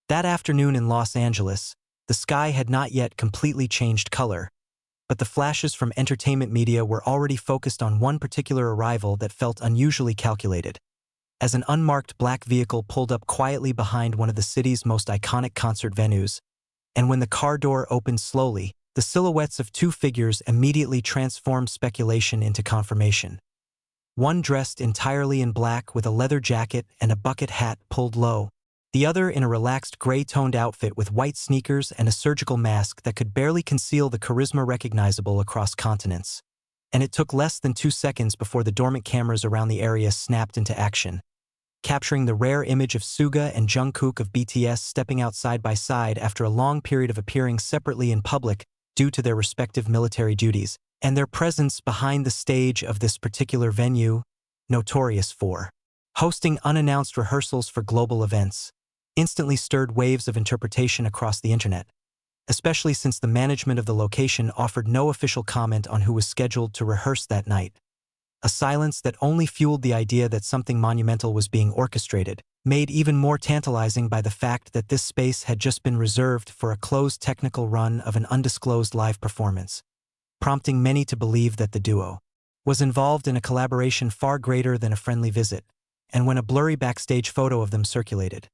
That afternoon in Los Angeles, the sky had not yet completely changed color, but the flashes from entertainment media were already focused on one particular arrival that felt unusually calculated. As an unmarked black vehicle pulled up quietly behind one of the city's most iconic concert venues, and when the car door opened slowly, the silhouettes of two figures immediately transformed speculation into confirmation. One dressed entirely in black with a leather jacket and a bucket hat pulled low, the other in a relaxed gray-toned outfit with white sneakers and a surgical mask that could barely conceal the charisma recognizable across continents. And it took less than 2 seconds before the dormant cameras around the area snapped into action, capturing the rare image of Suga and Jungkook of BTS stepping out side by side after a long period of appearing separately in public due to their respective military duties, and their presence behind the stage of this particular venue, notorious for hosting unannounced rehearsals for global events, instantly stirred waves of interpretation across the internet, especially since the management of the location offered no official comment on who was scheduled to rehearse that night. A silence that only fueled the idea that something monumental was being orchestrated, made even more tantalizing by the fact that this space had just been reserved for a closed technical run of an undisclosed live performance, prompting many to believe that the duo was involved in a collaboration far greater than a friendly visit. And when a blurry backstage photo of them circulated,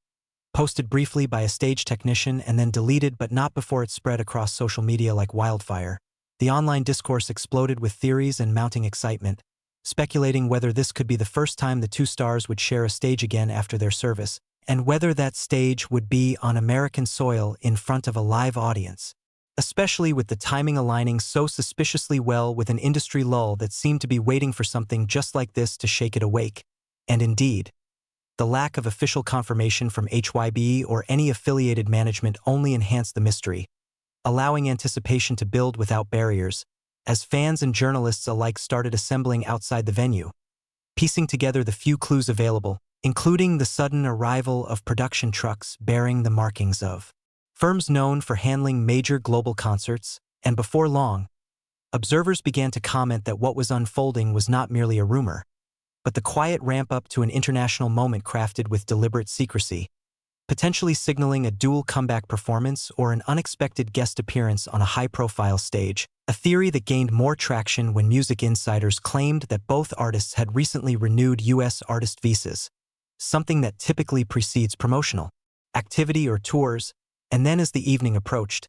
posted briefly by a stage technician and then deleted but not before it spread across social media like wildfire, the online discourse exploded with theories and mounting excitement, speculating whether this could be the first time the two stars would share a stage again after their service, and whether that stage would be on American soil in front of a live audience, especially with the timing aligning so suspiciously well with an industry lull that seemed to be waiting for something just like this to shake it awake. And indeed, the lack of official confirmation from HYBE or any affiliated management only enhanced the mystery, allowing anticipation to build without barriers, as fans and journalists alike started assembling outside the venue, piecing together the few clues available, including the sudden arrival of production trucks bearing the markings of firms known for handling major global concerts, and before long, observers began to comment that what was unfolding was not merely a rumor, but the quiet ramp-up to an international moment crafted with deliberate secrecy, potentially signaling a dual comeback performance or an unexpected guest appearance on a high-profile stage, a theory that gained more traction when music insiders claimed that both artists had recently renewed U.S. artist visas, something that typically precedes promotional activity or tours, and then as the evening approached,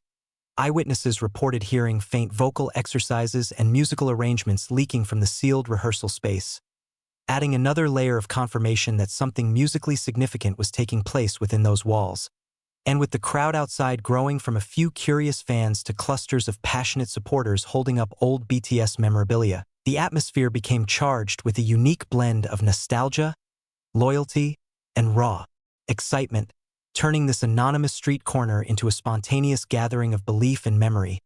eyewitnesses reported hearing faint vocal exercises and musical arrangements leaking from the sealed rehearsal space, adding another layer of confirmation that something musically significant was taking place within those walls. And with the crowd outside growing from a few curious fans to clusters of passionate supporters holding up old BTS memorabilia, the atmosphere became charged with a unique blend of nostalgia, loyalty, and raw excitement, turning this anonymous street corner into a spontaneous gathering of belief and memory.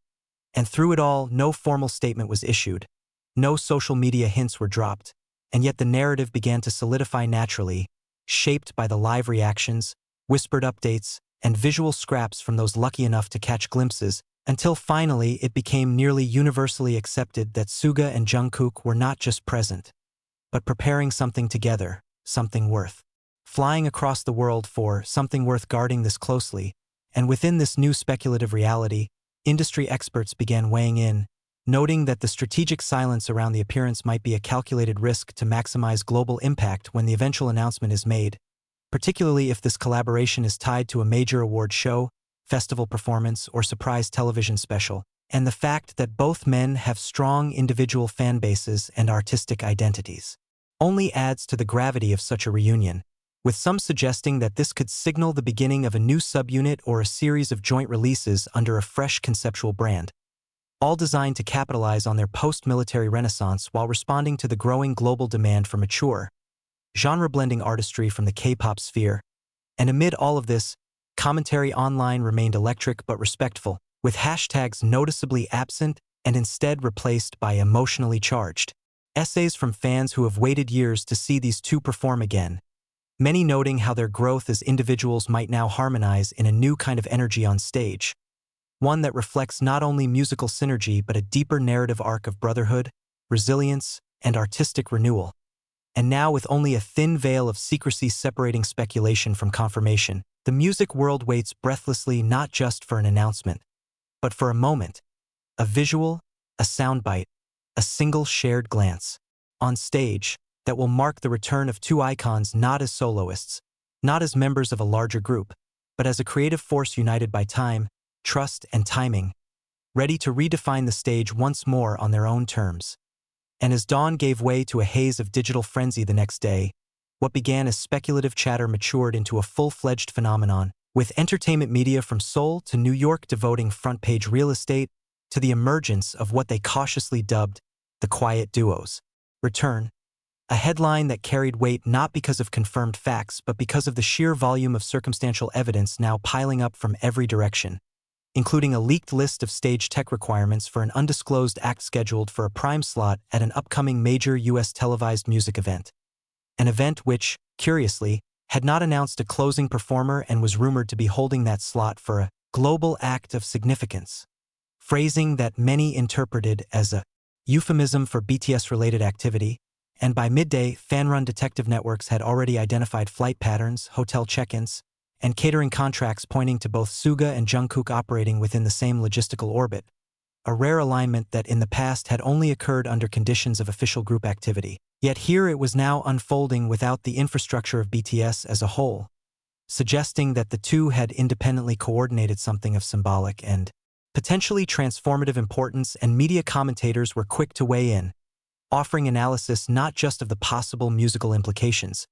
And through it all, no formal statement was issued, no social media hints were dropped, and yet the narrative began to solidify naturally, shaped by the live reactions, whispered updates, and visual scraps from those lucky enough to catch glimpses, until finally it became nearly universally accepted that Suga and Jungkook were not just present, but preparing something together, something worth flying across the world for, something worth guarding this closely. And within this new speculative reality, industry experts began weighing in, noting that the strategic silence around the appearance might be a calculated risk to maximize global impact when the eventual announcement is made, particularly if this collaboration is tied to a major award show, festival performance, or surprise television special, and the fact that both men have strong individual fan bases and artistic identities only adds to the gravity of such a reunion, with some suggesting that this could signal the beginning of a new subunit or a series of joint releases under a fresh conceptual brand, all designed to capitalize on their post-military renaissance while responding to the growing global demand for mature, genre-blending artistry from the K-pop sphere. And amid all of this, commentary online remained electric but respectful, with hashtags noticeably absent and instead replaced by emotionally charged essays from fans who have waited years to see these two perform again, many noting how their growth as individuals might now harmonize in a new kind of energy on stage, one that reflects not only musical synergy but a deeper narrative arc of brotherhood, resilience, and artistic renewal. And now, with only a thin veil of secrecy separating speculation from confirmation, The music world waits breathlessly not just for an announcement, but for a moment, a visual, a soundbite, a single shared glance, on stage, that will mark the return of two icons not as soloists, not as members of a larger group, but as a creative force united by time, trust, and timing, ready to redefine the stage once more on their own terms. And as dawn gave way to a haze of digital frenzy the next day, what began as speculative chatter matured into a full-fledged phenomenon, with entertainment media from Seoul to New York devoting front-page real estate to the emergence of what they cautiously dubbed the Quiet Duo's return, a headline that carried weight not because of confirmed facts but because of the sheer volume of circumstantial evidence now piling up from every direction, including a leaked list of stage tech requirements for an undisclosed act scheduled for a prime slot at an upcoming major U.S. televised music event. An event which, curiously, had not announced a closing performer and was rumored to be holding that slot for a global act of significance, phrasing that many interpreted as a euphemism for BTS-related activity, and by midday, fan-run detective networks had already identified flight patterns, hotel check-ins, and catering contracts pointing to both Suga and Jungkook operating within the same logistical orbit, a rare alignment that in the past had only occurred under conditions of official group activity. Yet here it was now unfolding without the infrastructure of BTS as a whole, suggesting that the two had independently coordinated something of symbolic and potentially transformative importance, and media commentators were quick to weigh in, offering analysis not just of the possible musical implications,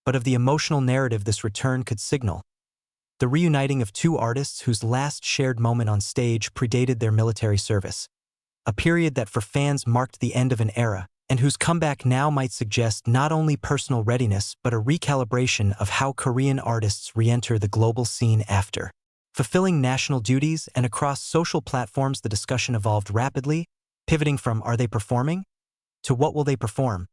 but of the emotional narrative this return could signal. The reuniting of two artists whose last shared moment on stage predated their military service, a period that for fans marked the end of an era, and whose comeback now might suggest not only personal readiness but a recalibration of how Korean artists re-enter the global scene after fulfilling national duties. And across social platforms the discussion evolved rapidly, pivoting from "are they performing?" to "what will they perform?"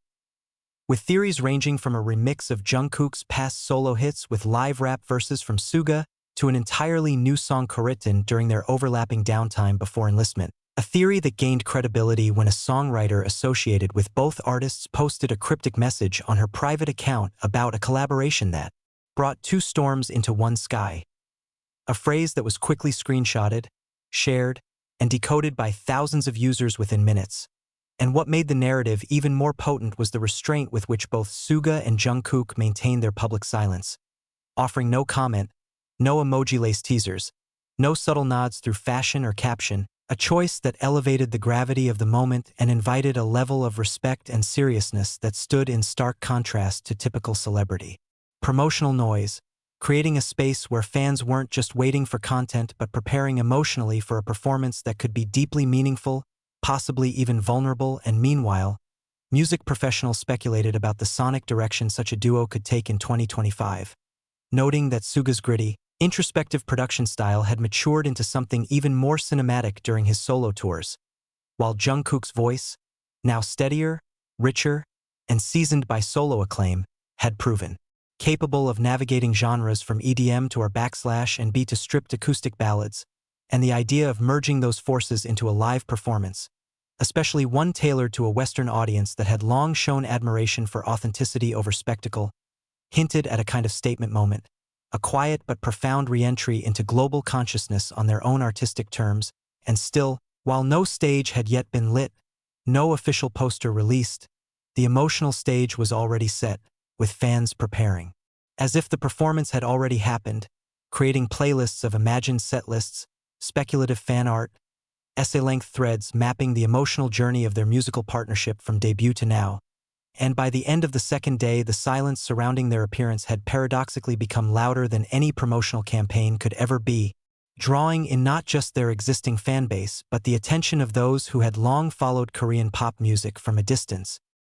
with theories ranging from a remix of Jungkook's past solo hits with live rap verses from Suga to an entirely new song co-written during their overlapping downtime before enlistment. A theory that gained credibility when a songwriter associated with both artists posted a cryptic message on her private account about a collaboration that brought two storms into one sky. A phrase that was quickly screenshotted, shared, and decoded by thousands of users within minutes. And what made the narrative even more potent was the restraint with which both Suga and Jungkook maintained their public silence, offering no comment, no emoji-laced teasers, no subtle nods through fashion or caption, a choice that elevated the gravity of the moment and invited a level of respect and seriousness that stood in stark contrast to typical celebrity promotional noise, creating a space where fans weren't just waiting for content but preparing emotionally for a performance that could be deeply meaningful, possibly even vulnerable. And meanwhile, music professionals speculated about the sonic direction such a duo could take in 2025, noting that Suga's gritty, introspective production style had matured into something even more cinematic during his solo tours, while Jungkook's voice, now steadier, richer, and seasoned by solo acclaim, had proven capable of navigating genres from EDM to our backslash and beat to stripped acoustic ballads, and the idea of merging those forces into a live performance, especially one tailored to a Western audience that had long shown admiration for authenticity over spectacle, hinted at a kind of statement moment, a quiet but profound re-entry into global consciousness on their own artistic terms. And still, while no stage had yet been lit, no official poster released, the emotional stage was already set, with fans preparing, as if the performance had already happened, creating playlists of imagined set lists, speculative fan art, essay-length threads mapping the emotional journey of their musical partnership from debut to now. And by the end of the second day, the silence surrounding their appearance had paradoxically become louder than any promotional campaign could ever be, drawing in not just their existing fanbase but the attention of those who had long followed Korean pop music from a distance,